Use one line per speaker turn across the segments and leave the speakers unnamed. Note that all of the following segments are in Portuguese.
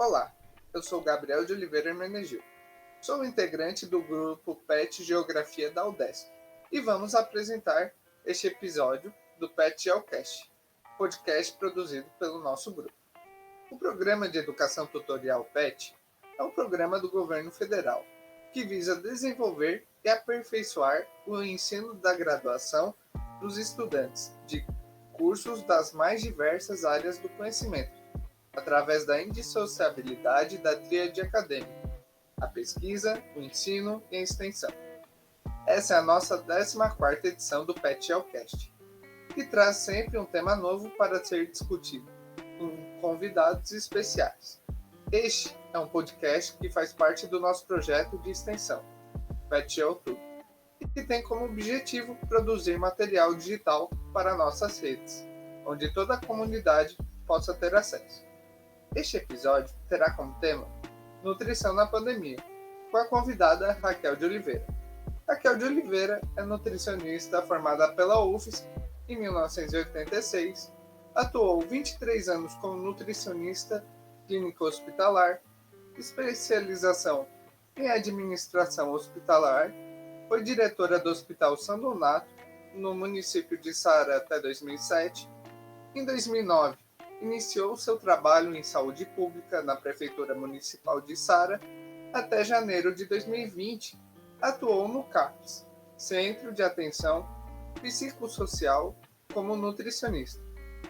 Olá, eu sou Gabriel de Oliveira Hermenegildo. Sou integrante do grupo PET Geografia da UDESC e vamos apresentar este episódio do PET Geocast, podcast produzido pelo nosso grupo. O Programa de Educação Tutorial PET é um programa do governo federal que visa desenvolver e aperfeiçoar o ensino da graduação dos estudantes de cursos das mais diversas áreas do conhecimento, através da indissociabilidade da tríade acadêmica, a pesquisa, o ensino e a extensão. Essa é a nossa 14ª edição do PET Geocast, que traz sempre um tema novo para ser discutido, com convidados especiais. Este é um podcast que faz parte do nosso projeto de extensão, PET Geotudo, e que tem como objetivo produzir material digital para nossas redes, onde toda a comunidade possa ter acesso. Este episódio terá como tema Nutrição na Pandemia, com a convidada Raquel de Oliveira. Raquel de Oliveira é nutricionista formada pela UFSC em 1986, atuou 23 anos como nutricionista clínico hospitalar, especialização em administração hospitalar, foi diretora do Hospital São Donato, no município de Sara até 2007. Em 2009, iniciou seu trabalho em saúde pública na Prefeitura Municipal de Sara. Até janeiro de 2020, atuou no CAPS, Centro de Atenção Psicossocial, como nutricionista,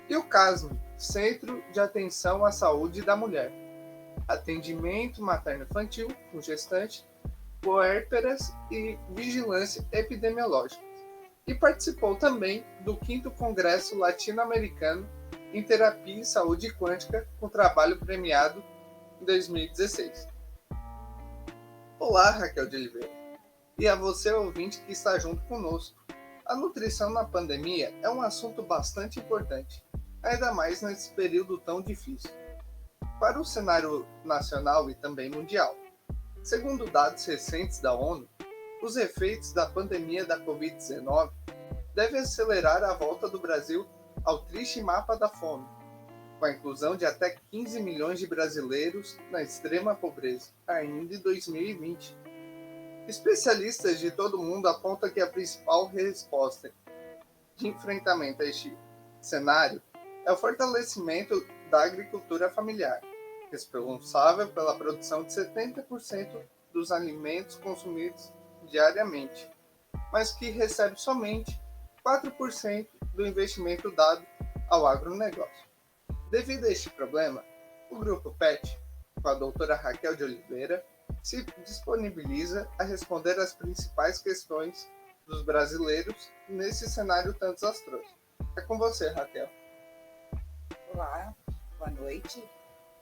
e o CASM, Centro de Atenção à Saúde da Mulher, atendimento materno-infantil com gestante, puérperas e vigilância epidemiológica. E participou também do 5º Congresso Latino-Americano em Terapia e Saúde Quântica, com trabalho premiado em 2016. Olá, Raquel de Oliveira. E a você, ouvinte, que está junto conosco. A nutrição na pandemia é um assunto bastante importante, ainda mais nesse período tão difícil, para o cenário nacional e também mundial. Segundo dados recentes da ONU, os efeitos da pandemia da Covid-19 devem acelerar a volta do Brasil ao triste mapa da fome, com a inclusão de até 15 milhões de brasileiros na extrema pobreza, ainda em 2020. Especialistas de todo o mundo apontam que a principal resposta de enfrentamento a este cenário é o fortalecimento da agricultura familiar, responsável pela produção de 70% dos alimentos consumidos diariamente, mas que recebe somente 4% do investimento dado ao agronegócio. Devido a este problema, o Grupo PET, com a doutora Raquel de Oliveira, se disponibiliza a responder às principais questões dos brasileiros nesse cenário tão desastroso. É com você, Raquel.
Olá, boa noite.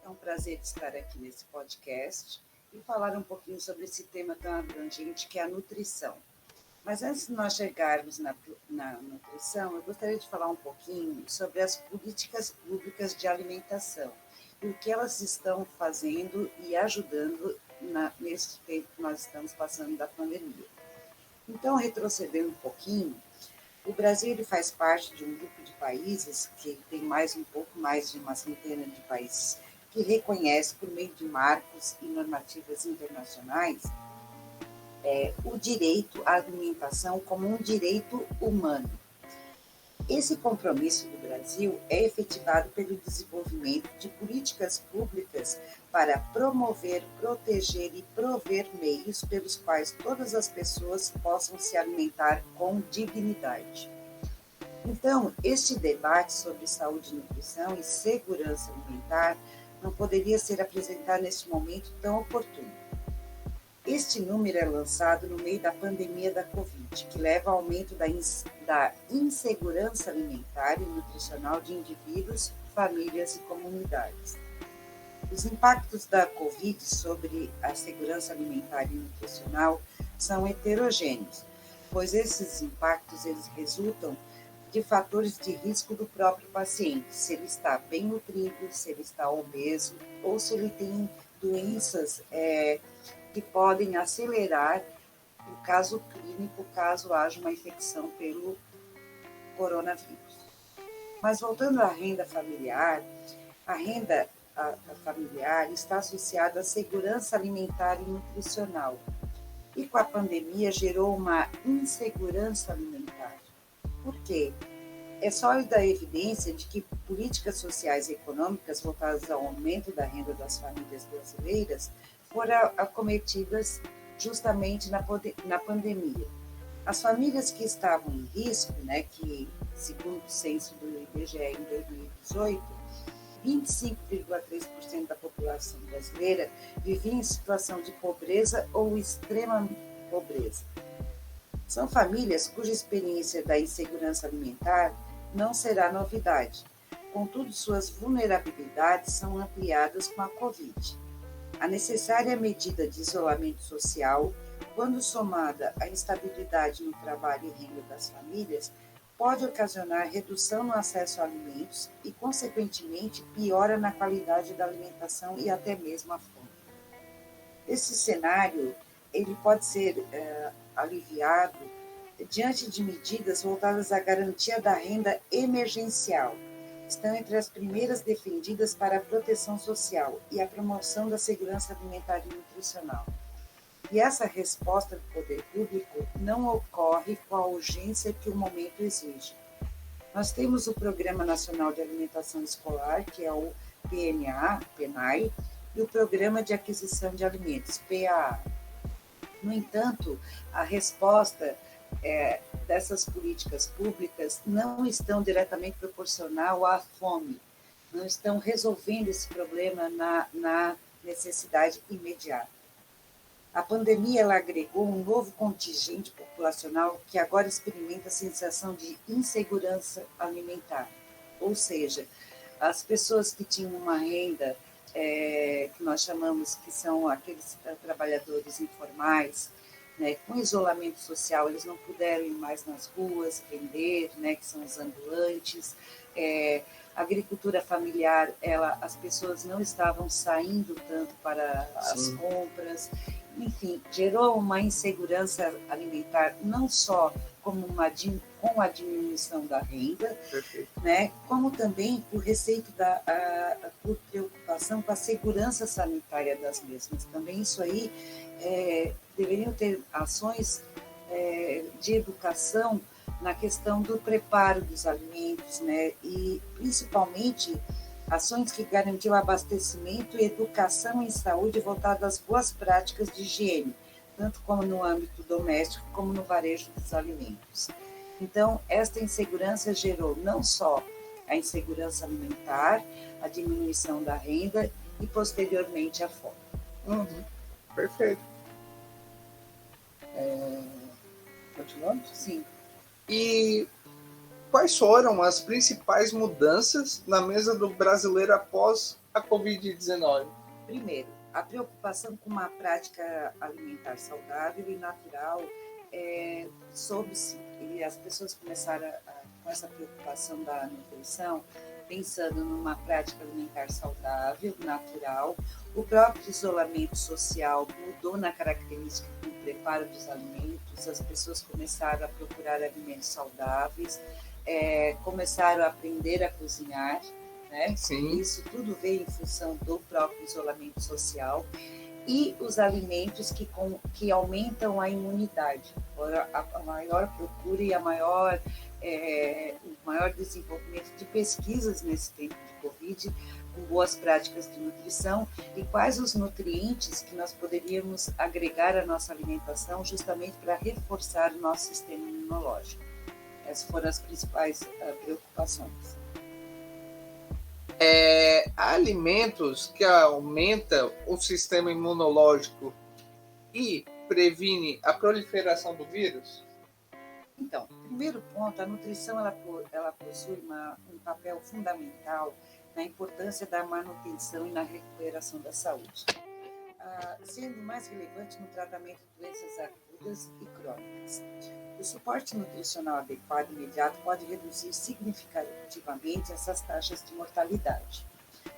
É um prazer estar aqui nesse podcast e falar um pouquinho sobre esse tema tão abrangente que é a nutrição. Mas antes de nós chegarmos na nutrição, eu gostaria de falar um pouquinho sobre as políticas públicas de alimentação e o que elas estão fazendo e ajudando nesse tempo que nós estamos passando da pandemia. Então, retrocedendo um pouquinho, o Brasil ele faz parte de um grupo de países que tem um pouco mais de uma centena de países que reconhece, por meio de marcos e normativas internacionais, o direito à alimentação como um direito humano. Esse compromisso do Brasil é efetivado pelo desenvolvimento de políticas públicas para promover, proteger e prover meios pelos quais todas as pessoas possam se alimentar com dignidade. Então, este debate sobre saúde, nutrição e segurança alimentar não poderia ser apresentado neste momento tão oportuno. Este número é lançado no meio da pandemia da Covid, que leva ao aumento da insegurança alimentar e nutricional de indivíduos, famílias e comunidades. Os impactos da Covid sobre a segurança alimentar e nutricional são heterogêneos, pois esses impactos eles resultam de fatores de risco do próprio paciente, se ele está bem nutrido, se ele está obeso ou se ele tem doenças que podem acelerar o caso clínico caso haja uma infecção pelo coronavírus. Mas voltando à renda familiar, a renda familiar está associado à segurança alimentar e nutricional. E com a pandemia gerou uma insegurança alimentar. Por quê? É sólida a evidência de que políticas sociais e econômicas voltadas ao aumento da renda das famílias brasileiras foram acometidas justamente na pandemia. As famílias que estavam em risco, que segundo o censo do IBGE em 2018, 25,3% da população brasileira vivia em situação de pobreza ou extrema pobreza. São famílias cuja experiência da insegurança alimentar não será novidade. Contudo, suas vulnerabilidades são ampliadas com a Covid. A necessária medida de isolamento social, quando somada à instabilidade no trabalho e renda das famílias, pode ocasionar redução no acesso a alimentos e, consequentemente, piora na qualidade da alimentação e até mesmo a fome. Esse cenário ele pode ser aliviado diante de medidas voltadas à garantia da renda emergencial. Estão entre as primeiras defendidas para a proteção social e a promoção da segurança alimentar e nutricional. E essa resposta do poder público não ocorre com a urgência que o momento exige. Nós temos o Programa Nacional de Alimentação Escolar, que é o PNAE, e o Programa de Aquisição de Alimentos, PAA. No entanto, a resposta dessas políticas públicas não estão diretamente proporcional à fome, não estão resolvendo esse problema na necessidade imediata. A pandemia ela agregou um novo contingente populacional que agora experimenta a sensação de insegurança alimentar, ou seja, as pessoas que tinham uma renda que nós chamamos que são aqueles trabalhadores informais, com isolamento social, eles não puderam ir mais nas ruas, vender, que são os ambulantes. A agricultura familiar, as pessoas não estavam saindo tanto para as compras. Enfim, gerou uma insegurança alimentar, não só com a diminuição da renda, como também por receito por preocupação com a segurança sanitária das mesmas. Também isso aí deveriam ter ações de educação na questão do preparo dos alimentos, e principalmente ações que garantiam abastecimento e educação em saúde voltada às boas práticas de higiene, tanto como no âmbito doméstico como no varejo dos alimentos. Então, esta insegurança gerou não só a insegurança alimentar, a diminuição da renda e, posteriormente, a fome.
Perfeito. Continuamos?
Sim.
E quais foram as principais mudanças na mesa do brasileiro após a Covid-19?
Primeiro, a preocupação com uma prática alimentar saudável e natural soube-se, e as pessoas começaram com essa preocupação da nutrição, pensando numa prática alimentar saudável, natural. O próprio isolamento social mudou na característica do preparo dos alimentos, as pessoas começaram a procurar alimentos saudáveis, começaram a aprender a cozinhar,
Sim.
Isso tudo veio em função do próprio isolamento social e os alimentos que aumentam a imunidade. A maior procura e o maior desenvolvimento de pesquisas nesse tempo de Covid, com boas práticas de nutrição e quais os nutrientes que nós poderíamos agregar à nossa alimentação justamente para reforçar o nosso sistema imunológico. Essas foram as principais preocupações.
Alimentos que aumentam o sistema imunológico e previne a proliferação do vírus?
Então, primeiro ponto, a nutrição ela possui um papel fundamental na importância da manutenção e na recuperação da saúde, sendo mais relevante no tratamento de doenças agudas e crônicas. O suporte nutricional adequado e imediato pode reduzir significativamente essas taxas de mortalidade.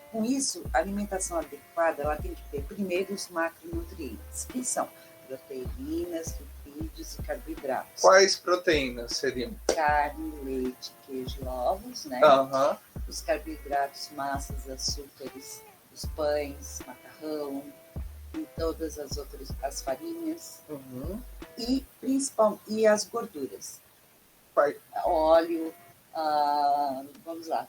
Com isso, a alimentação adequada ela tem que ter primeiro os macronutrientes, que são proteínas, lipídios e carboidratos.
Quais proteínas seriam?
Carne, leite, queijo e ovos,
Uhum.
Os carboidratos, massas, açúcares, os pães, macarrão, em todas as farinhas e as gorduras. Óleo, vamos lá.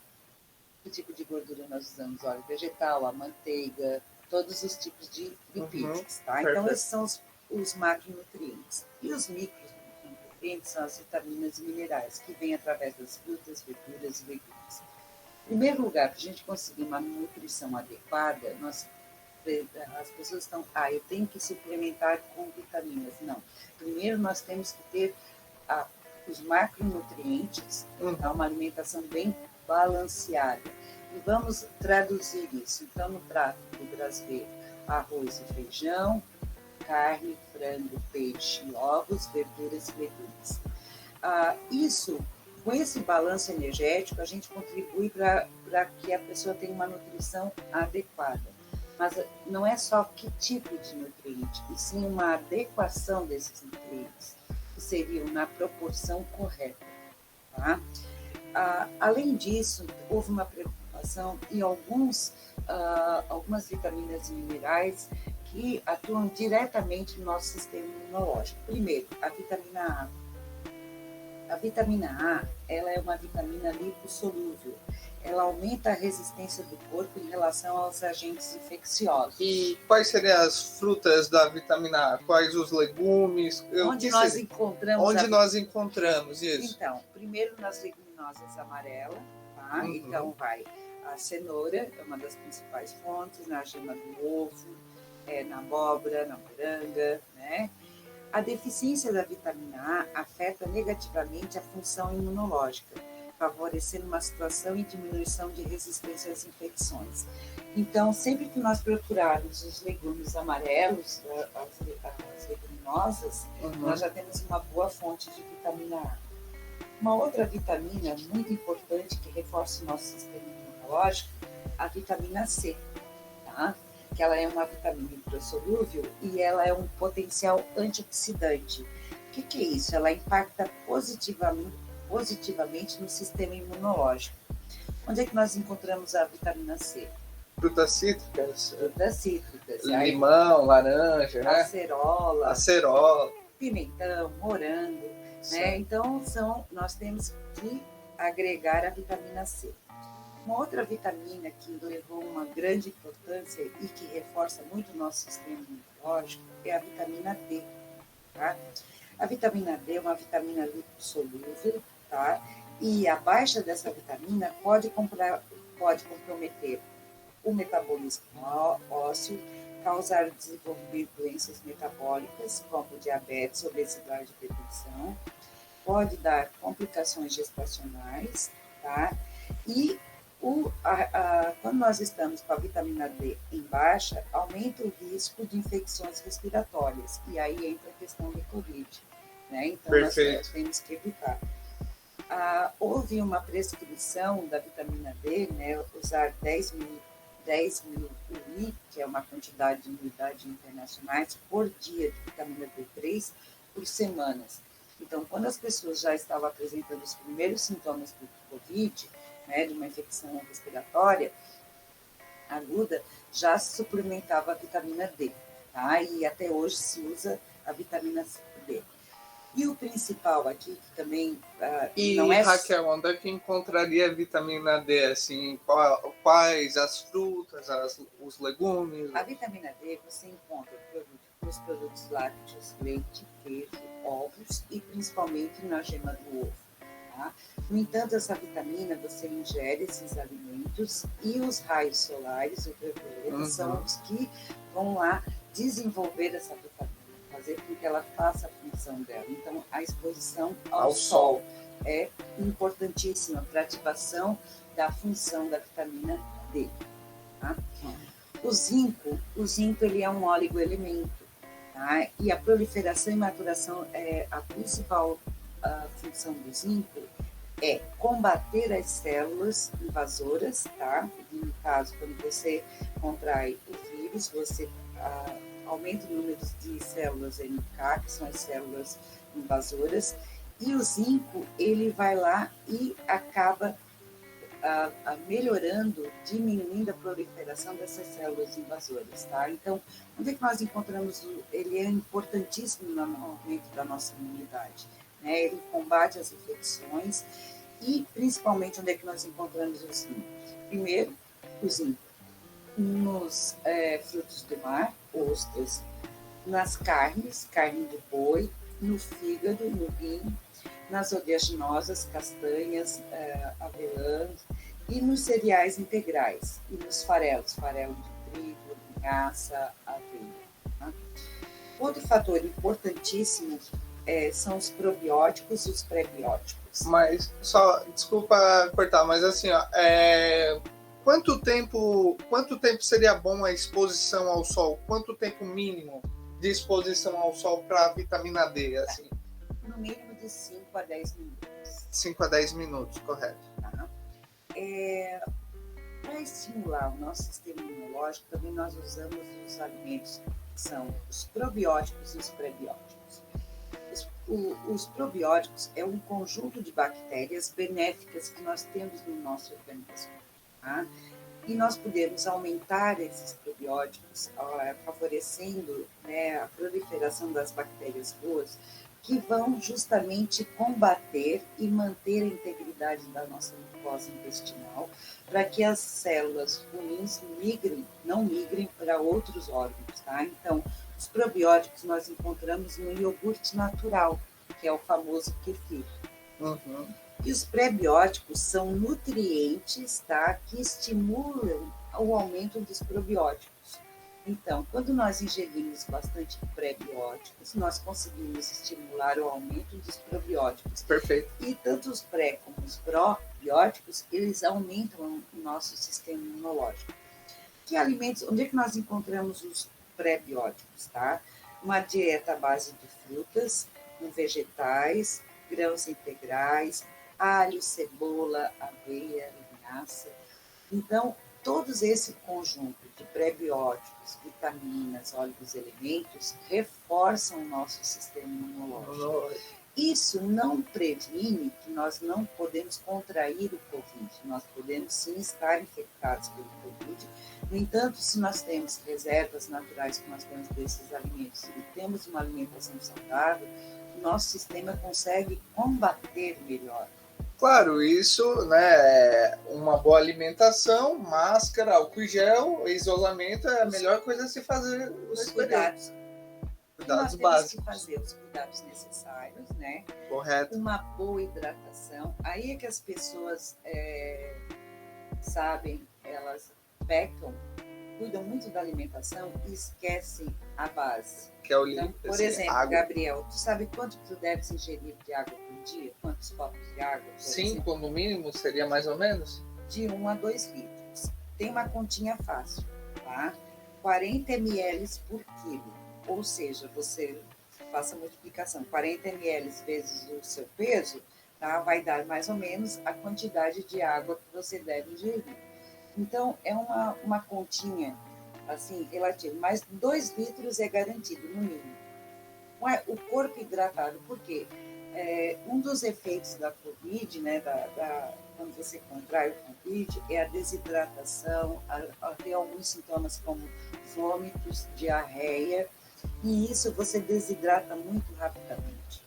Que tipo de gordura nós usamos? Óleo vegetal, a manteiga, todos os tipos de lipídios, tá? Então, esses são os macronutrientes. E os micronutrientes são as vitaminas e minerais, que vêm através das frutas, verduras e legumes. Em primeiro lugar, para a gente conseguir uma nutrição adequada, as pessoas estão, eu tenho que suplementar com vitaminas. Não. Primeiro, nós temos que ter os macronutrientes, uma alimentação bem balanceada. E vamos traduzir isso. Então, no prato do brasileiro, arroz e feijão, carne, frango, peixe, ovos, verduras e legumes. Com esse balanço energético, a gente contribui para que a pessoa tenha uma nutrição adequada. Mas não é só que tipo de nutriente, e sim uma adequação desses nutrientes, que seriam na proporção correta. Tá? Além disso, houve uma preocupação em algumas vitaminas e minerais que atuam diretamente no nosso sistema imunológico. Primeiro, a vitamina A. A vitamina A, ela é uma vitamina lipossolúvel. Ela aumenta a resistência do corpo em relação aos agentes infecciosos.
E quais seriam as frutas da vitamina A? Quais os legumes?
Onde nós encontramos
isso?
Então, primeiro nas leguminosas amarelas, tá? Então vai a cenoura, é uma das principais fontes, na gema do ovo, na abóbora, na moranga, né? A deficiência da vitamina A afeta negativamente a função imunológica, favorecendo uma situação e diminuição de resistência às infecções. Então, sempre que nós procurarmos os legumes amarelos, as leguminosas, nós já temos uma boa fonte de vitamina A. Uma outra vitamina muito importante que reforça o nosso sistema imunológico, a vitamina C, tá? Que ela é uma vitamina hidrossolúvel e ela é um potencial antioxidante. O que é isso? Ela impacta positivamente no sistema imunológico. Onde é que nós encontramos a vitamina C?
Frutas cítricas.
Limão,
laranja, né? Acerola.
Pimentão, morango. Né? Então, nós temos que agregar a vitamina C. Uma outra vitamina que levou uma grande importância e que reforça muito o nosso sistema imunológico é a vitamina D. Tá? A vitamina D é uma vitamina lipossolúvel, tá? E a baixa dessa vitamina pode comprometer o metabolismo ósseo, causar o desenvolvimento de doenças metabólicas, como diabetes, obesidade e hipertensão, pode dar complicações gestacionais, tá? E quando nós estamos com a vitamina D em baixa, aumenta o risco de infecções respiratórias, e aí entra a questão do Covid, né? Então, nós temos que evitar. Houve uma prescrição da vitamina D, né? Usar 10 mil UI, que é uma quantidade de unidades internacionais, por dia de vitamina D3 por semanas. Então, quando as pessoas já estavam apresentando os primeiros sintomas do Covid, né, de uma infecção respiratória aguda, já se suplementava a vitamina D, tá? E até hoje se usa a vitamina D. E o principal aqui, que também não é...
Raquel, onde é que encontraria a vitamina D? Assim, quais as frutas, os legumes?
A vitamina D você encontra nos produtos lácteos, leite, queijo, ovos e principalmente na gema do ovo. Tá? No entanto, essa vitamina você ingere esses alimentos e os raios solares, ultravioleta, são os que vão lá desenvolver essa vitamina, fazer com que ela faça a função dela. Então, a exposição ao sol é importantíssima para a ativação da função da vitamina D. Tá? O zinco ele é um oligoelemento, tá? E a proliferação e maturação, a principal função do zinco é combater as células invasoras, tá? E no caso, quando você contrai o vírus, você aumenta o número de células NK, que são as células invasoras, e o zinco, ele vai lá e acaba melhorando, diminuindo a proliferação dessas células invasoras, tá? Então, onde é que nós encontramos? Ele é importantíssimo no aumento da nossa imunidade, né? Ele combate as infecções e, principalmente, onde é que nós encontramos o zinco? Primeiro, o zinco nos frutos do mar, ostras, nas carnes, carne de boi, no fígado, no rim, nas oleaginosas, castanhas, avelãs, e nos cereais integrais, e nos farelos, farelo de trigo, linhaça, aveia. Tá? Outro fator importantíssimo são os probióticos e os prebióticos.
Mas, só, desculpa cortar, mas assim, ó, quanto tempo seria bom a exposição ao sol? Quanto tempo mínimo de exposição ao sol para a vitamina D? Assim?
No mínimo de 5 a 10 minutos.
5 a 10 minutos, correto.
Tá? Para estimular o nosso sistema imunológico, também nós usamos os alimentos que são os probióticos e os prebióticos. Os probióticos é um conjunto de bactérias benéficas que nós temos no nosso organismo. Tá? E nós podemos aumentar esses probióticos, favorecendo, né, a proliferação das bactérias boas, que vão justamente combater e manter a integridade da nossa mucosa intestinal, para que as células ruins não migrem para outros órgãos, tá? Então, os probióticos nós encontramos no iogurte natural, que é o famoso kefir.
Uhum.
E os prebióticos são nutrientes, tá, que estimulam o aumento dos probióticos. Então, quando nós ingerimos bastante prebióticos, nós conseguimos estimular o aumento dos probióticos.
Perfeito.
E tanto os pré como os probióticos, eles aumentam o nosso sistema imunológico. Que alimentos, onde é que nós encontramos os prebióticos, tá? Uma dieta à base de frutas, com vegetais, grãos integrais, alho, cebola, aveia, linhaça. Então, todos esse conjunto de prebióticos, vitaminas, óleos, elementos, reforçam o nosso sistema imunológico. Isso não previne que nós não podemos contrair o Covid. Nós podemos sim estar infectados pelo Covid. No entanto, se nós temos reservas naturais que nós temos desses alimentos e temos uma alimentação saudável, o nosso sistema consegue combater melhor.
Claro, isso, né, uma boa alimentação, máscara, álcool gel, isolamento é a melhor coisa a se fazer.
Os cuidados.
Cuidados
básicos.
básicos.
Nós temos que fazer os cuidados necessários, né?
Correto.
Uma boa hidratação. Aí é que as pessoas sabem, elas pecam, cuidam muito da alimentação e esquecem a base.
Que é o
Então, por exemplo, água. Gabriel, tu sabe quanto tu deves ingerir de água por dia? Quantos copos de água?
5 no mínimo seria mais ou menos?
De 1 a 2 litros. Tem uma continha fácil, tá? 40 ml por quilo. Ou seja, você faça a multiplicação. 40 ml vezes o seu peso, tá? Vai dar mais ou menos a quantidade de água que você deve ingerir. Então, é uma continha assim, relativo, mas 2 litros é garantido, no mínimo. O corpo hidratado, por quê? Um dos efeitos da Covid, né, quando você contrai o Covid, é a desidratação, tem alguns sintomas como vômitos, diarreia, e isso você desidrata muito rapidamente.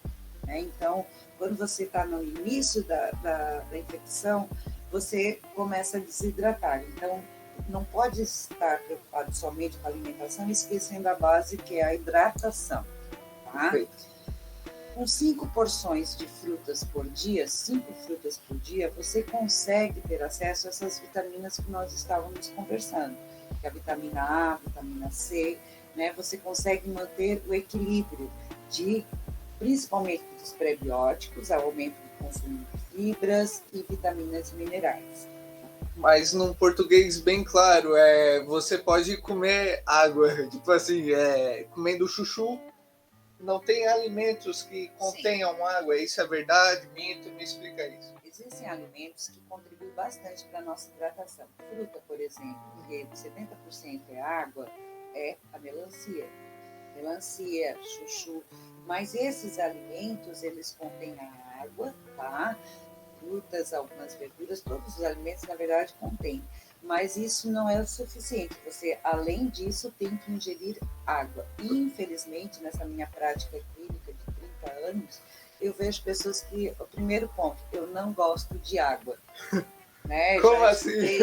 Né? Então, quando você está no início da infecção, você começa a desidratar. Então, não pode estar preocupado somente com a alimentação, esquecendo a base, que é a hidratação. Tá? Com 5 porções de frutas por dia, 5 frutas por dia, você consegue ter acesso a essas vitaminas que nós estávamos conversando, que é a vitamina A, a vitamina C, né? Você consegue manter o equilíbrio principalmente dos prebióticos, ao aumento do consumo de fibras e vitaminas e minerais.
Mas num português bem claro, você pode comer água, tipo assim, comendo chuchu, não tem alimentos que contenham Sim. água, isso é verdade, mito? Me explica isso.
Existem alimentos que contribuem bastante para a nossa hidratação. Fruta, por exemplo, que 70% é água, é a melancia, chuchu, mas esses alimentos, eles contêm a água, tá? frutas, algumas verduras, todos os alimentos, na verdade, contêm. Mas isso não é o suficiente. Você, além disso, tem que ingerir água. E, infelizmente, nessa minha prática clínica de 30 anos, eu vejo pessoas que, o primeiro ponto, eu não gosto de água. Né?
Como assim?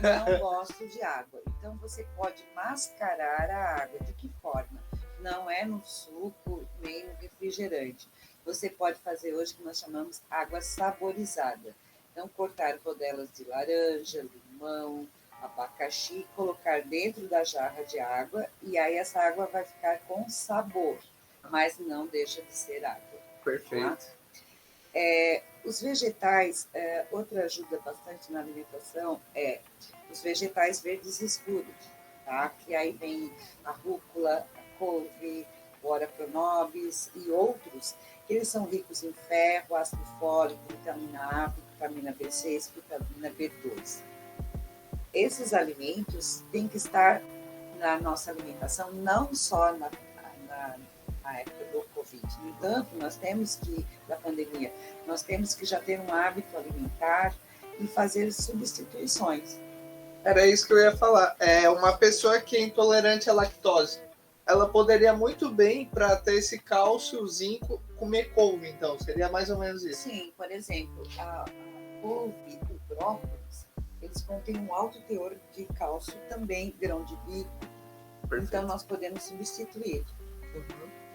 Não gosto de água. Então, você pode mascarar a água. De que forma? Não é no suco, nem no refrigerante. Você pode fazer hoje o que nós chamamos água saborizada. Então, cortar rodelas de laranja, limão, abacaxi, colocar dentro da jarra de água e aí essa água vai ficar com sabor, mas não deixa de ser água.
Perfeito.
Tá? Os vegetais, outra ajuda bastante na alimentação é os vegetais verdes escuros, tá? Que aí vem a rúcula, a couve, o ora pronobis e outros, que eles são ricos em ferro, ácido fólico, vitamina A, vitamina B6, vitamina B12. Esses alimentos têm que estar na nossa alimentação, não só na época do Covid. No entanto, nós temos que, da pandemia, nós temos que já ter um hábito alimentar e fazer substituições.
Era isso que eu ia falar. Uma pessoa que é intolerante à lactose, ela poderia muito bem, para ter esse cálcio, zinco, comer couve, então. Seria mais ou menos isso.
Sim, por exemplo, a couve e o brócolis, eles contêm um alto teor de cálcio, também grão de bico. Perfeito. Então, nós podemos substituir.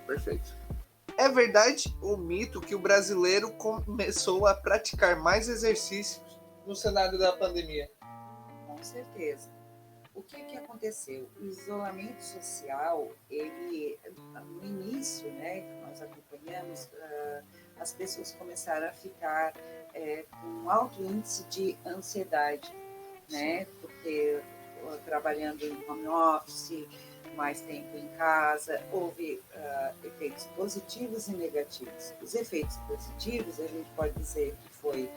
Perfeito. É verdade o mito que o brasileiro começou a praticar mais exercícios no cenário da pandemia?
Com certeza. O que aconteceu? O isolamento social, ele, no início, né, que nós acompanhamos, as pessoas começaram a ficar com um alto índice de ansiedade, né, porque trabalhando em home office, mais tempo em casa, houve efeitos positivos e negativos. Os efeitos positivos, a gente pode dizer que foi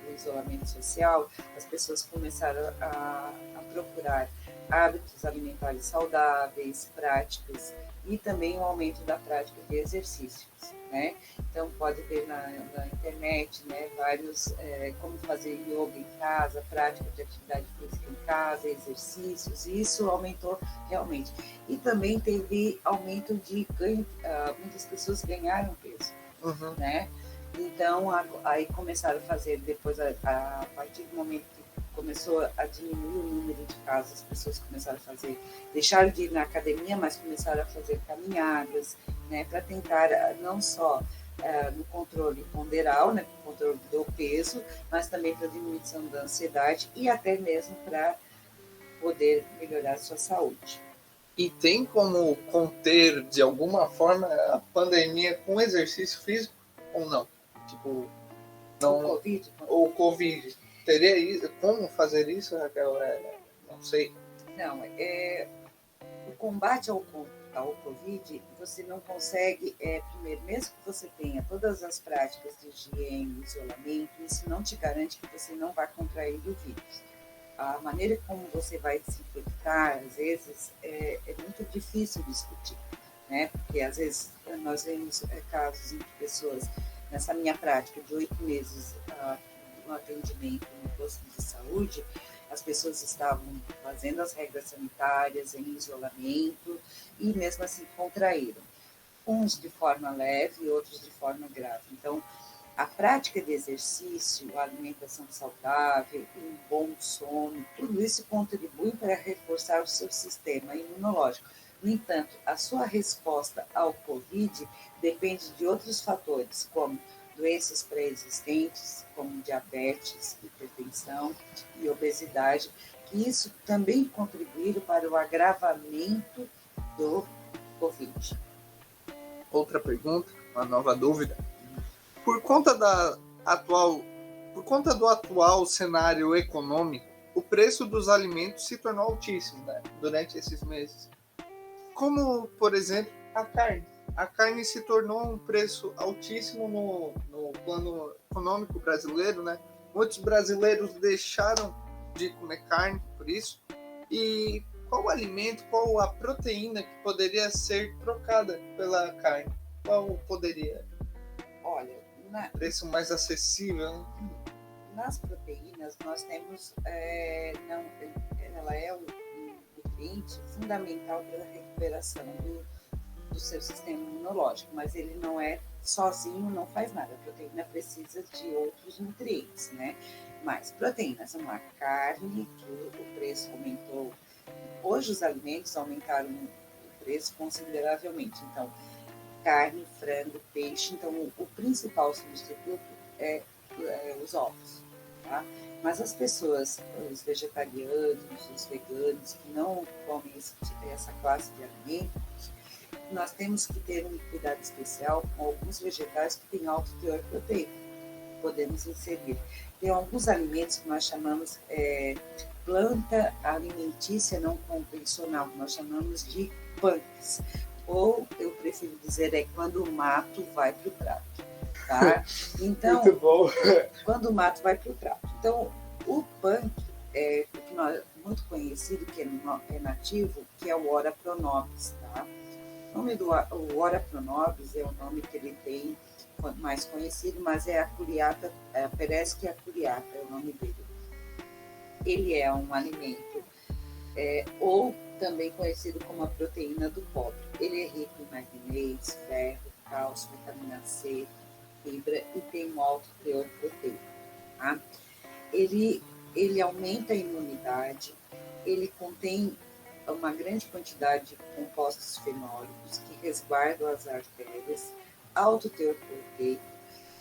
o isolamento social, as pessoas começaram a procurar hábitos alimentares saudáveis, práticos, e também o aumento da prática de exercícios, né? Então, pode ver na internet, né, vários, como fazer yoga em casa, prática de atividade física em casa, exercícios, e isso aumentou realmente. E também teve aumento de ganho, muitas pessoas ganharam peso, né? Então, aí começaram a fazer, depois, a partir do momento que começou a diminuir o número de casos, as pessoas começaram a fazer, deixaram de ir na academia, mas começaram a fazer caminhadas, né, para tentar não só no controle ponderal, né, controle do peso, mas também para diminuição da ansiedade e até mesmo para poder melhorar a sua saúde.
E tem como conter, de alguma forma, a pandemia com exercício físico ou não? Tipo, não, o Covid. Teria como fazer isso, Raquel? Não sei.
Não, o combate ao Covid, você não consegue, primeiro, mesmo que você tenha todas as práticas de higiene, isolamento, isso não te garante que você não vai contrair o vírus. A maneira como você vai se infectar, às vezes, é muito difícil discutir, né? Porque, às vezes, nós vemos casos em que pessoas, nessa minha prática de 8 meses no atendimento no posto de saúde, as pessoas estavam fazendo as regras sanitárias em isolamento e mesmo assim contraíram. Uns de forma leve e outros de forma grave. Então, a prática de exercício, a alimentação saudável, um bom sono, tudo isso contribui para reforçar o seu sistema imunológico. No entanto, a sua resposta ao Covid depende de outros fatores, como doenças pré-existentes, como diabetes, hipertensão e obesidade, que isso também contribuíram para o agravamento do Covid.
Outra pergunta, uma nova dúvida. Por conta do atual cenário econômico, o preço dos alimentos se tornou altíssimo, né, durante esses meses. Como, por exemplo, a carne. A carne se tornou um preço altíssimo no plano econômico brasileiro, né? Muitos brasileiros deixaram de comer carne por isso. E qual o alimento, qual a proteína que poderia ser trocada pela carne? Qual poderia?
Olha,
preço mais acessível, né?
Nas proteínas, nós temos, ela é um nutriente fundamental para a recuperação do seu sistema imunológico, mas ele não é sozinho, não faz nada. A proteína precisa de outros nutrientes, né? Mas proteínas, uma carne, que o preço aumentou. Hoje os alimentos aumentaram o preço consideravelmente. Então, carne, frango, peixe. Então, o principal substituto é os ovos, tá? Mas as pessoas, os vegetarianos, os veganos, que não comem essa classe de alimentos, nós temos que ter um cuidado especial com alguns vegetais que têm alto teor proteico. Podemos inserir. Tem alguns alimentos que nós chamamos planta alimentícia não convencional, que nós chamamos de punks. Ou, eu prefiro dizer, quando o mato vai para o prato. Tá? Então,
muito bom.
Quando o mato vai para o prato. Então, o punk é muito conhecido, que é nativo, que é o Ora pronobis. Tá? O nome do Ora pronobis é o nome que ele tem mais conhecido, mas é a curiata, Pereschia curiata é o nome dele. Ele é um alimento, ou também conhecido como a proteína do pobre. Ele é rico em manganês, ferro, cálcio, vitamina C, fibra e tem um alto teor proteico. Tá? Ele aumenta a imunidade, ele contém uma grande quantidade de compostos fenólicos que resguardam as artérias, alto teor proteico,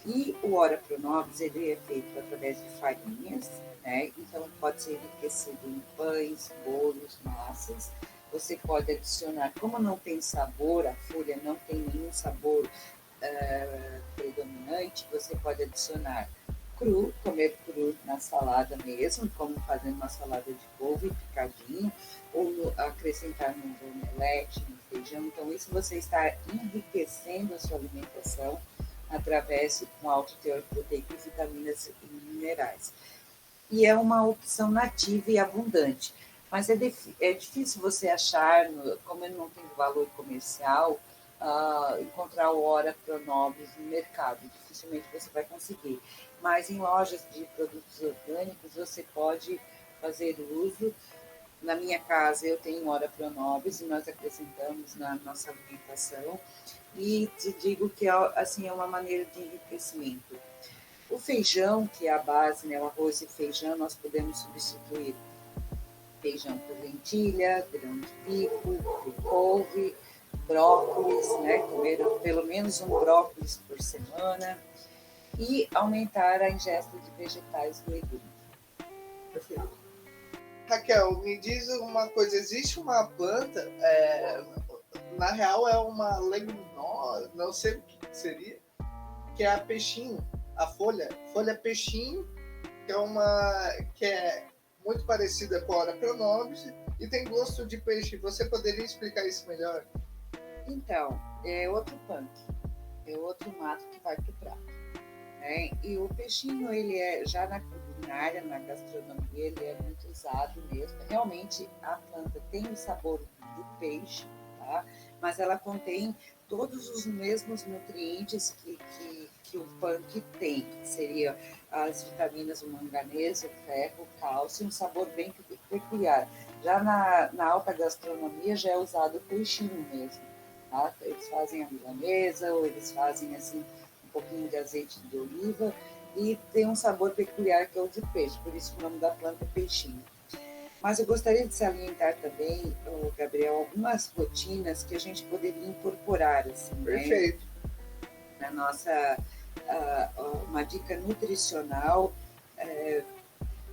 e o Ora pronobis ele é feito através de farinhas, né? Então pode ser enriquecido em pães, bolos, massas. Você pode adicionar, como não tem sabor, a folha não tem nenhum sabor predominante, você pode adicionar cru, comer cru na salada mesmo, como fazendo uma salada de couve picadinho, ou acrescentar no omelete, no feijão. Então, isso você está enriquecendo a sua alimentação através de um alto teor proteico, vitaminas e minerais. E é uma opção nativa e abundante. Mas é difícil você achar, como ele não tem valor comercial, encontrar o Ora pronobis no mercado. Dificilmente você vai conseguir. Mas em lojas de produtos orgânicos você pode fazer uso. Na minha casa eu tenho Ora pronobis e nós acrescentamos na nossa alimentação. E te digo que assim, é uma maneira de enriquecimento. O feijão, que é a base, né, o arroz e feijão, nós podemos substituir feijão por lentilha, grão de bico, couve, brócolis, né, comer pelo menos um brócolis por semana e aumentar a ingesta de vegetais e legumes.
Perfeito. Raquel, me diz uma coisa, existe uma planta, na real é uma leguminosa, não sei o que seria, que é a peixinho, a folha peixinho, que é muito parecida com a Ora pronobis e tem gosto de peixe. Você poderia explicar isso melhor?
Então, é outro punk, é outro mato que vai para o prato. Né? E o peixinho, ele é, já na culinária, na gastronomia, ele é muito usado mesmo. Realmente, a planta tem o sabor do peixe, tá? Mas ela contém todos os mesmos nutrientes que o punk tem, que seria as vitaminas, o manganês, o ferro, o cálcio, um sabor bem peculiar. Já na alta gastronomia já é usado o peixinho mesmo. Tá? Eles fazem a milanesa, ou eles fazem assim um pouquinho de azeite de oliva e tem um sabor peculiar que é o de peixe, por isso o nome da planta é peixinho. Mas eu gostaria de salientar também, Gabriel, algumas rotinas que a gente poderia incorporar assim,
perfeito,
né? Na nossa uma dica nutricional,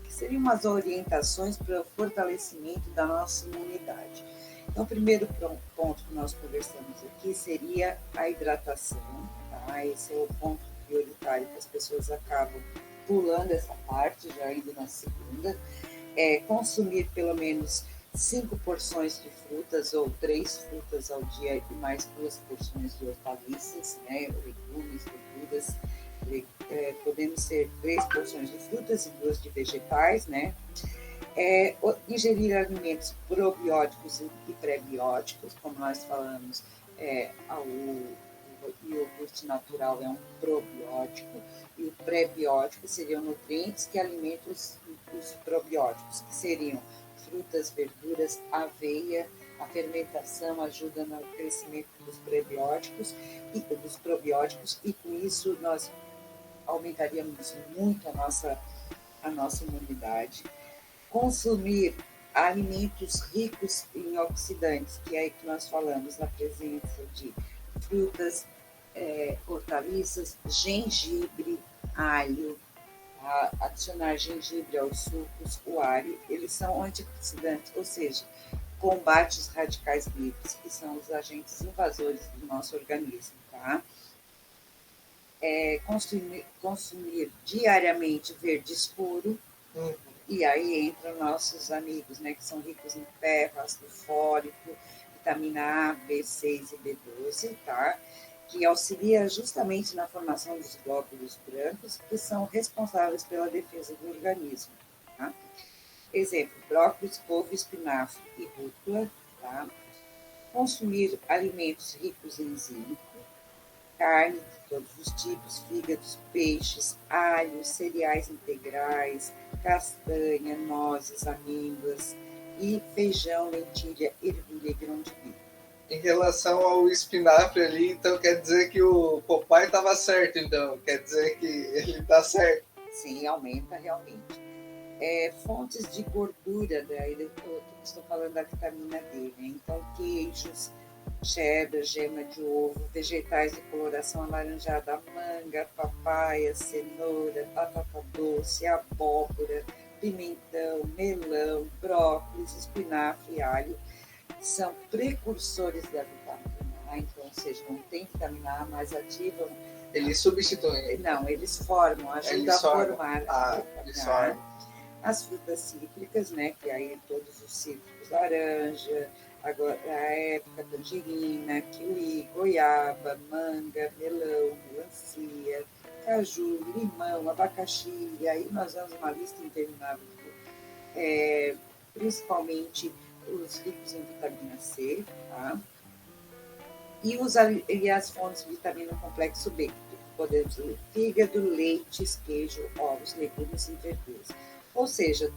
que seriam umas orientações para o fortalecimento da nossa imunidade. Então, o primeiro ponto que nós conversamos aqui seria a hidratação. Tá? Esse é o ponto prioritário que as pessoas acabam pulando essa parte, já indo na segunda. Consumir pelo menos 5 porções de frutas ou 3 frutas ao dia e mais 2 porções de hortaliças, né? Legumes, verduras. Podemos ter 3 porções de frutas e 2 de vegetais, né? Ingerir alimentos probióticos e pré-bióticos, como nós falamos, o iogurte natural é um probiótico, e o pré-biótico seriam nutrientes que alimentam os probióticos, que seriam frutas, verduras, aveia. A fermentação ajuda no crescimento dos prebióticos e dos probióticos, e com isso nós aumentaríamos muito a nossa imunidade. Consumir alimentos ricos em oxidantes, que é aí que nós falamos, na presença de frutas, hortaliças, gengibre, alho, adicionar gengibre aos sucos, o alho, eles são antioxidantes, ou seja, combate os radicais livres, que são os agentes invasores do nosso organismo, tá? Consumir diariamente verde escuro, e aí entram nossos amigos, né, que são ricos em ferro, ácido fólico, vitamina A, B6 e B12, tá? Que auxilia justamente na formação dos glóbulos brancos, que são responsáveis pela defesa do organismo, tá? Exemplo, brócolis, couve, espinafre e rúcula, tá? Consumir alimentos ricos em zinco, carne de todos os tipos, fígados, peixes, alhos, cereais integrais, castanha, nozes, amêndoas e feijão, lentilha, ervilha e grão de bico.
Em relação ao espinafre ali, então quer dizer que o Popeye estava certo, então? Quer dizer que ele está certo?
Sim, aumenta realmente. Fontes de gordura, daí eu estou falando da vitamina D, né? Então, queijos, cheddar, gema de ovo, vegetais de coloração alaranjada, manga, papaya, cenoura, batata doce, abóbora, pimentão, melão, brócolis, espinafre e alho, são precursores da vitamina A, então, ou seja, não tem vitamina A, mas ativam.
Eles substituem?
Não, eles formam, ajudam a formar a vitamina A. As frutas cítricas, né, que aí todos os cítricos, laranja, agora a época, tangerina, kiwi, goiaba, manga, melão, melancia, caju, limão, abacaxi, e aí nós vamos uma lista interminável, principalmente os ricos em vitamina C, tá? E as fontes de vitamina complexo B, que podemos ter fígado, leites, queijo, ovos, legumes e verduras. Ou seja,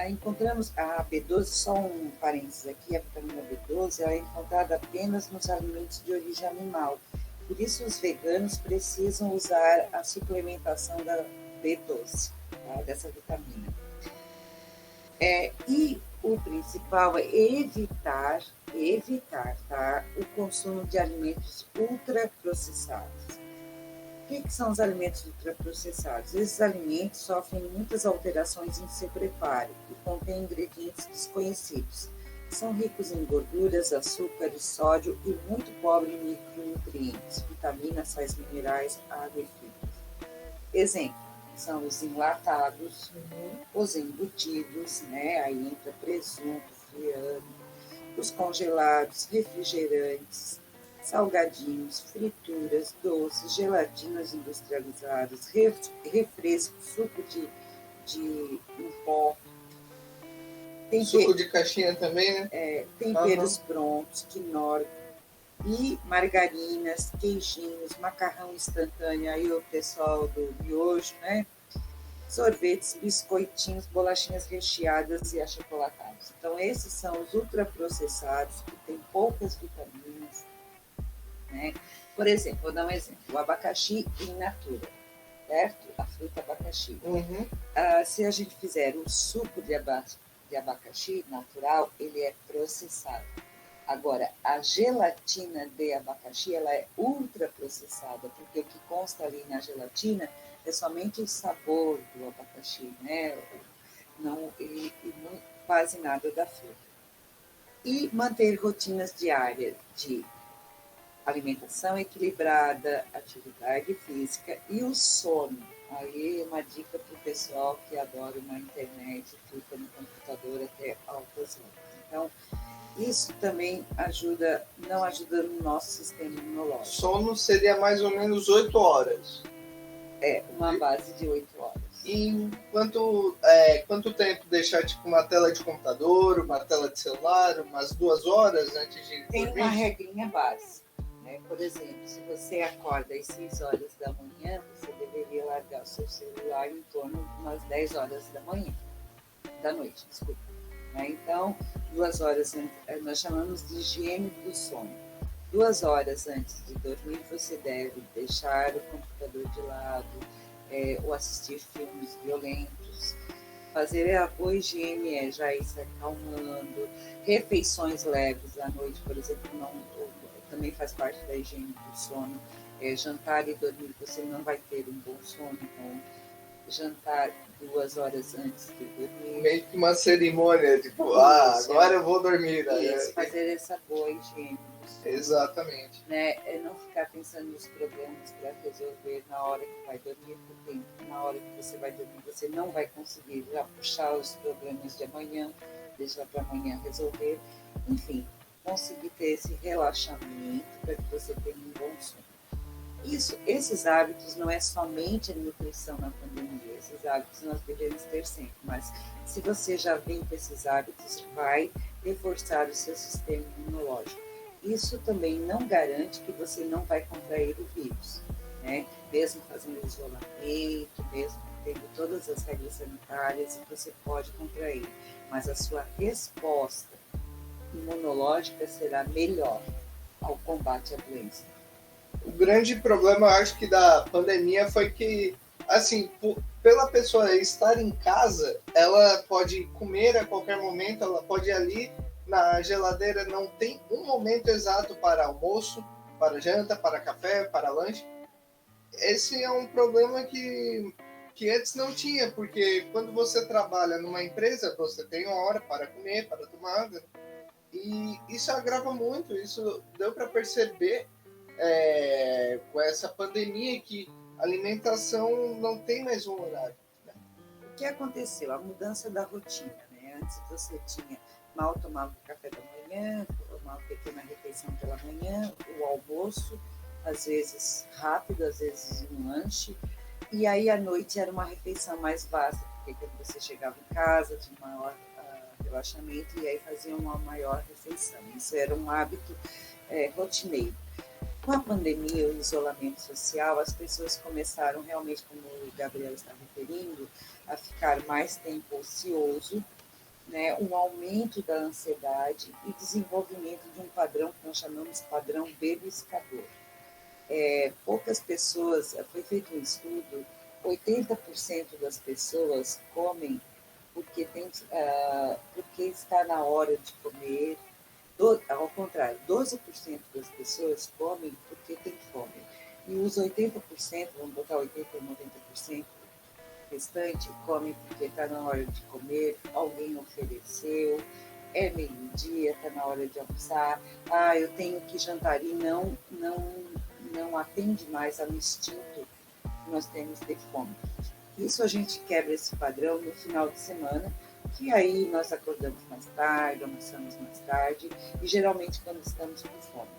encontramos a B12, só um parênteses aqui, a vitamina B12 ela é encontrada apenas nos alimentos de origem animal. Por isso, os veganos precisam usar a suplementação da B12, tá, dessa vitamina. E o principal é evitar tá, o consumo de alimentos ultraprocessados. O que são os alimentos ultraprocessados? Esses alimentos sofrem muitas alterações em seu preparo e contêm ingredientes desconhecidos. São ricos em gorduras, açúcares, sódio e muito pobres em micronutrientes, vitaminas, sais minerais, água e fibras. Exemplo, são os enlatados, os embutidos, né? Aí entra presunto, friando, os congelados, refrigerantes, salgadinhos, frituras, doces, gelatinas industrializadas, refrescos, suco de em pó.
Suco de caixinha também, né?
Temperos prontos, quinoa e margarinas, queijinhos, macarrão instantâneo, aí o pessoal do miojo, né? Sorvetes, biscoitinhos, bolachinhas recheadas e achocolatados. Então, esses são os ultraprocessados, que têm poucas vitaminas, né? Por exemplo, vou dar um exemplo, o abacaxi in natura, certo? A fruta abacaxi. Se a gente fizer o suco de abacaxi natural, ele é processado. Agora, a gelatina de abacaxi, ela é ultraprocessada, porque o que consta ali na gelatina é somente o sabor do abacaxi, né? Quase nada da fruta. E manter rotinas diárias de alimentação equilibrada, atividade física e o sono. Aí uma dica para o pessoal que adora uma internet, fica no computador até altas horas. Então, isso também não ajuda no nosso sistema imunológico.
Sono seria mais ou menos 8 horas.
Uma base de 8 horas.
E quanto tempo deixar tipo uma tela de computador, uma tela de celular, umas 2 horas antes de dormir?
Tem uma regrinha básica. Por exemplo, se você acorda às 6 horas da manhã, você deveria largar o seu celular em torno de umas 10 horas da noite, desculpa. Então, 2 horas antes, nós chamamos de higiene do sono. 2 horas antes de dormir, você deve deixar o computador de lado, ou assistir filmes violentos. Fazer a boa higiene já ir se acalmando. Refeições leves à noite, por exemplo, também faz parte da higiene do sono. Jantar e dormir, você não vai ter um bom sono, então jantar 2 horas antes de dormir.
Meio que uma cerimônia, tipo, isso, agora eu vou dormir.
Isso, fazer essa boa higiene.
Exatamente.
Não ficar pensando nos problemas para resolver na hora que vai dormir, porque na hora que você vai dormir, você não vai conseguir já puxar os problemas de amanhã, deixar para amanhã resolver. Enfim, conseguir ter esse relaxamento para que você tenha um bom sono. Esses hábitos não é somente a nutrição na pandemia, esses hábitos nós devemos ter sempre, mas se você já vem com esses hábitos, vai reforçar o seu sistema imunológico. Isso também não garante que você não vai contrair o vírus, Mesmo fazendo isolamento, mesmo tendo todas as regras sanitárias, você pode contrair, mas a sua resposta imunológica será melhor ao combate à doença.
O grande problema, eu acho que da pandemia foi que, assim, pela pessoa estar em casa, ela pode comer a qualquer momento, ela pode ir ali na geladeira, não tem um momento exato para almoço, para janta, para café, para lanche. Esse é um problema que antes não tinha, porque quando você trabalha numa empresa, você tem uma hora para comer, para tomar água. E isso agrava muito, isso deu para perceber com essa pandemia que a alimentação não tem mais um horário.
O que aconteceu? A mudança da rotina. Antes você mal tomava o café da manhã, uma pequena refeição pela manhã, o almoço, às vezes rápido, às vezes um lanche, e aí à noite era uma refeição mais vasta, porque quando você chegava em casa tinha um maior relaxamento e aí fazia uma maior refeição. Isso era um hábito rotineiro. Com a pandemia, o isolamento social, as pessoas começaram realmente, como o Gabriel está referindo, a ficar mais tempo ocioso, um aumento da ansiedade e desenvolvimento de um padrão que nós chamamos padrão beliscador. Poucas pessoas, foi feito um estudo, 80% das pessoas comem porque está na hora de comer. Ao contrário, 12% das pessoas comem porque tem fome. E os 80%, vamos botar 80% ou 90%, restante, come porque está na hora de comer, alguém ofereceu, é meio-dia, está na hora de almoçar, eu tenho que jantar, e não atende mais ao instinto que nós temos de fome. Isso a gente quebra esse padrão no final de semana, que aí nós acordamos mais tarde, almoçamos mais tarde, e geralmente quando estamos com fome.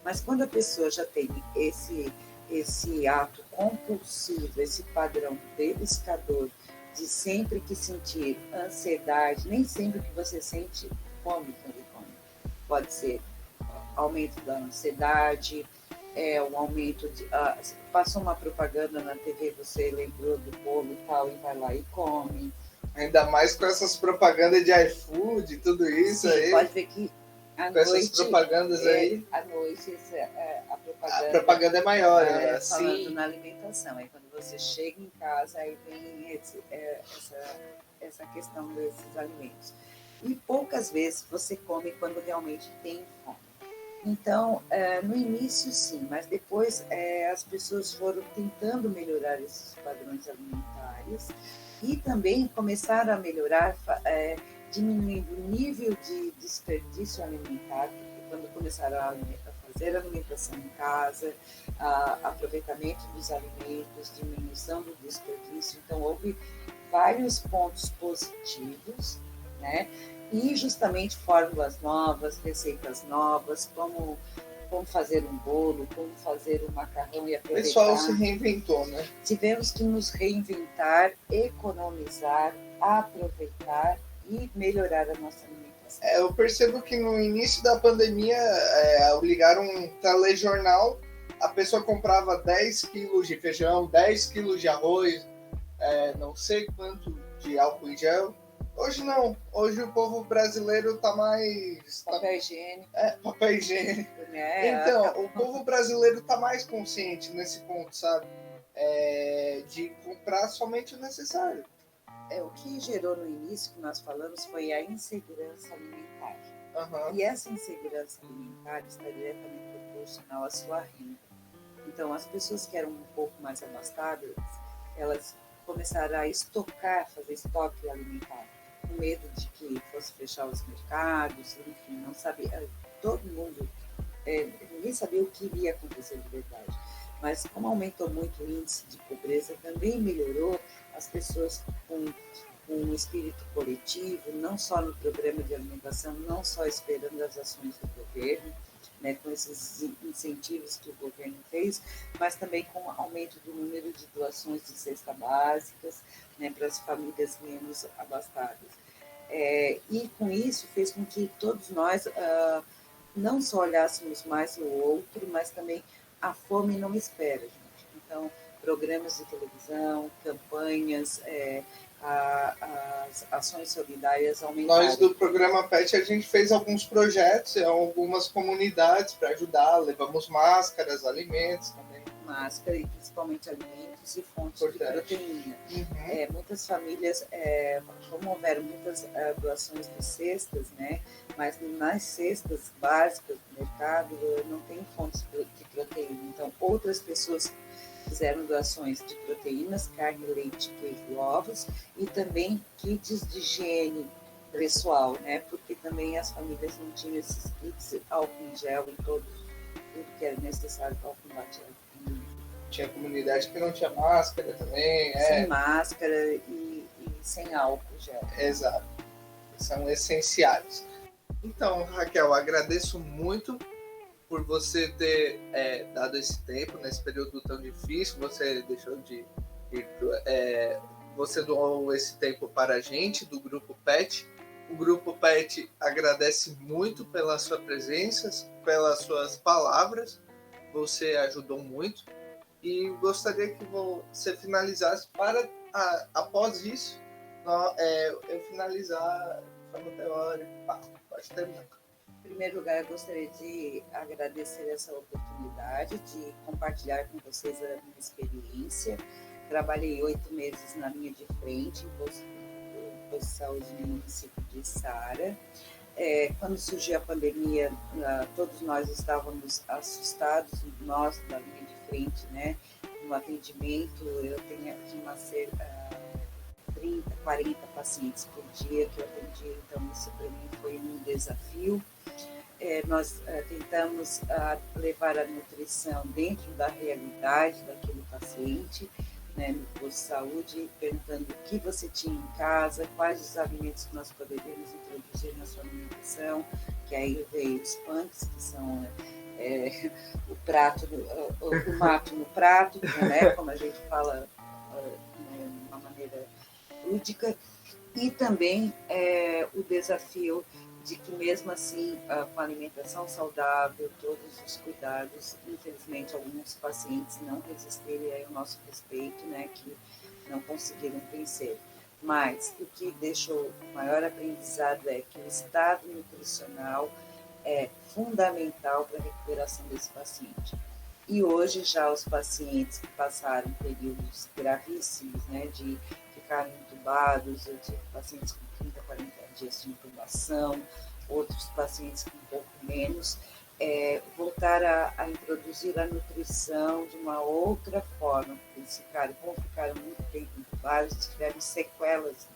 Mas quando a pessoa já tem esse ato compulsivo, esse padrão beliscador de sempre que sentir ansiedade, nem sempre que você sente fome quando come. Pode ser aumento da ansiedade, um aumento de... passou uma propaganda na TV, você lembrou do bolo e tal, e vai lá e come.
Ainda mais com essas propagandas de iFood e tudo isso. Sim, aí.
Pode ver que à
com noite, essas propagandas aí.
À noite,
a propaganda é maior, né?
Falando na alimentação. Aí quando você chega em casa, aí vem essa questão desses alimentos. E poucas vezes você come quando realmente tem fome. Então, no início sim, mas depois as pessoas foram tentando melhorar esses padrões alimentares e também começaram a melhorar, diminuindo o nível de desperdício alimentar, porque quando começaram a fazer alimentação em casa, aproveitamento dos alimentos, diminuição do desperdício, então houve vários pontos positivos, e justamente fórmulas novas, receitas novas, como fazer um bolo, como fazer um macarrão e aproveitar.
O pessoal se reinventou, né?
Tivemos que nos reinventar, economizar, aproveitar e melhorar a nossa alimentação.
Eu percebo que no início da pandemia ligaram um telejornal, a pessoa comprava 10 quilos de feijão, 10 quilos de arroz, não sei quanto de álcool em gel. Hoje não. Hoje o povo brasileiro tá mais...
Papel higiênico.
Papel higiênico. Então, o povo brasileiro tá mais consciente nesse ponto, sabe? De comprar somente o necessário.
O que gerou no início, que nós falamos, foi a insegurança alimentar.
Uhum.
E essa insegurança alimentar está diretamente proporcional à sua renda. Então, as pessoas que eram um pouco mais abastadas, elas começaram a estocar, fazer estoque alimentar, com medo de que fosse fechar os mercados, enfim, não sabia, todo mundo, ninguém sabia o que iria acontecer de verdade. Mas como aumentou muito o índice de pobreza, também melhorou as pessoas com um espírito coletivo, não só no programa de alimentação, não só esperando as ações do governo, né, com esses incentivos que o governo fez, mas também com o aumento do número de doações de cestas básicas, né, para as famílias menos abastadas. E com isso fez com que todos nós não só olhássemos mais o outro, mas também a fome não espera, gente. Então, programas de televisão, campanhas, as ações solidárias aumentaram.
Nós do programa PET, a gente fez alguns projetos em algumas comunidades para ajudar, levamos máscaras, alimentos também.
Máscara e principalmente alimentos e fontes de proteína.
Uhum.
Muitas famílias promoveram muitas doações de cestas, né? Mas nas cestas básicas do mercado não tem fontes de proteína. Então, outras pessoas fizeram doações de proteínas, carne, leite, queijo e ovos, e também kits de higiene pessoal, né? Porque também as famílias não tinham esses kits, álcool em gel e tudo que era necessário para o combate à epidemia.
Tinha comunidade que não tinha máscara também.
Sem máscara e sem álcool gel.
Exato. São essenciais. Então, Raquel, agradeço muito por você ter dado esse tempo nesse período tão difícil. Você deixou de você doou esse tempo para a gente do Grupo PET. O Grupo PET agradece muito pela sua presença, pelas suas palavras. Você ajudou muito. E gostaria que você finalizasse para, após isso, eu finalizar de forma teórica. Pode terminar.
Em primeiro lugar, eu gostaria de agradecer essa oportunidade de compartilhar com vocês a minha experiência. Trabalhei 8 meses na linha de frente, em posto de saúde no município de Sara. Quando surgiu a pandemia, todos nós estávamos assustados, nós da linha de frente, né? No atendimento, eu tinha uma cerca 30, 40 pacientes por dia que eu atendia, então isso para mim foi um desafio. Nós tentamos levar a nutrição dentro da realidade daquele paciente, né, no posto de saúde, perguntando o que você tinha em casa, quais os alimentos que nós poderíamos introduzir na sua alimentação, que aí veio os punks, que são o prato, o mato no prato, né, como a gente fala de uma maneira lúdica, e também o desafio de que mesmo assim, com a alimentação saudável, todos os cuidados, infelizmente alguns pacientes não resistirem ao nosso respeito, né, que não conseguiram vencer. Mas o que deixou o maior aprendizado é que o estado nutricional é fundamental para a recuperação desse paciente. E hoje já os pacientes que passaram períodos gravíssimos, né, de ficarem entubados, eu tive pacientes com 30, 40 dias de intubação, outros pacientes com um pouco menos, voltar a introduzir a nutrição de uma outra forma, porque eles ficaram muito tempo intubados, tiveram sequelas,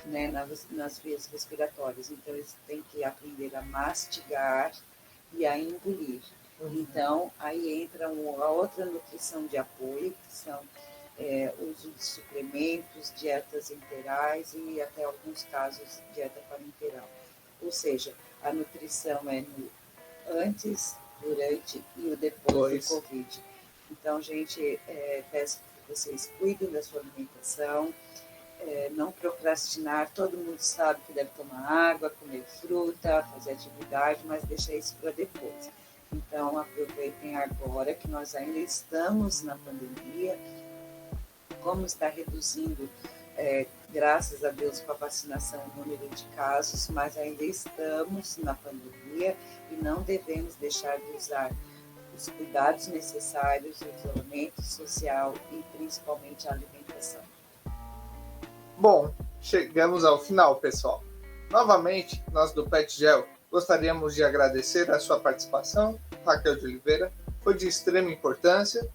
né, nas vias respiratórias, então eles têm que aprender a mastigar e a engolir. Então, aí entra a outra nutrição de apoio, que são uso de suplementos, dietas enterais e até alguns casos dieta parenteral. Ou seja, a nutrição é no antes, durante e o depois do Covid. Então, gente, peço que vocês cuidem da sua alimentação, não procrastinar. Todo mundo sabe que deve tomar água, comer fruta, fazer atividade, mas deixa isso para depois. Então, aproveitem agora que nós ainda estamos na pandemia, como está reduzindo, graças a Deus, com a vacinação, o número de casos, mas ainda estamos na pandemia e não devemos deixar de usar os cuidados necessários, o isolamento social e principalmente a alimentação.
Bom, chegamos ao final, pessoal. Novamente, nós do PetGel gostaríamos de agradecer a sua participação, Raquel de Oliveira. Foi de extrema importância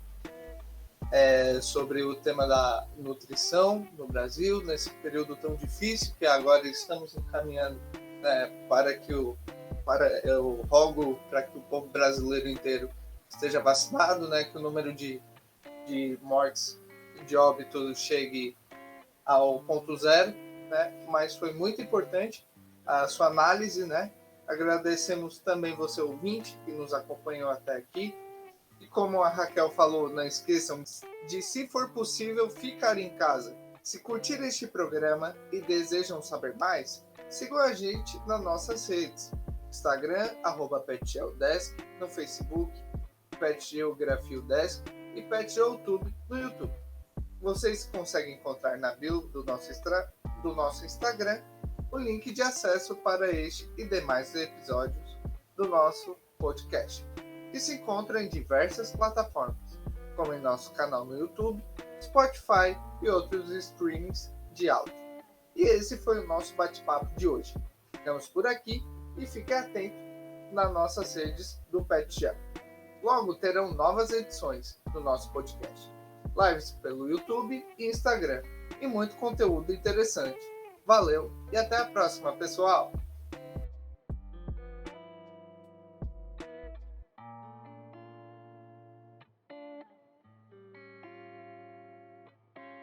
sobre o tema da nutrição no Brasil, nesse período tão difícil que agora estamos encaminhando eu rogo para que o povo brasileiro inteiro esteja vacinado, que o número de mortes e de óbitos chegue ao ponto zero, mas foi muito importante a sua análise, Agradecemos também você, ouvinte, que nos acompanhou até aqui. E como a Raquel falou, não esqueçam de, se for possível, ficar em casa. Se curtir este programa e desejam saber mais, sigam a gente nas nossas redes. Instagram, @PetGelDesk, no Facebook, PetGeografia-Desk e PetGeoTube no YouTube. Vocês conseguem encontrar na bio do nosso Instagram o link de acesso para este e demais episódios do nosso podcast, que se encontra em diversas plataformas, como em nosso canal no YouTube, Spotify e outros streamings de áudio. E esse foi o nosso bate-papo de hoje. Ficamos por aqui e fique atento nas nossas redes do PetGel. Logo terão novas edições do nosso podcast, lives pelo YouTube e Instagram e muito conteúdo interessante. Valeu e até a próxima, pessoal!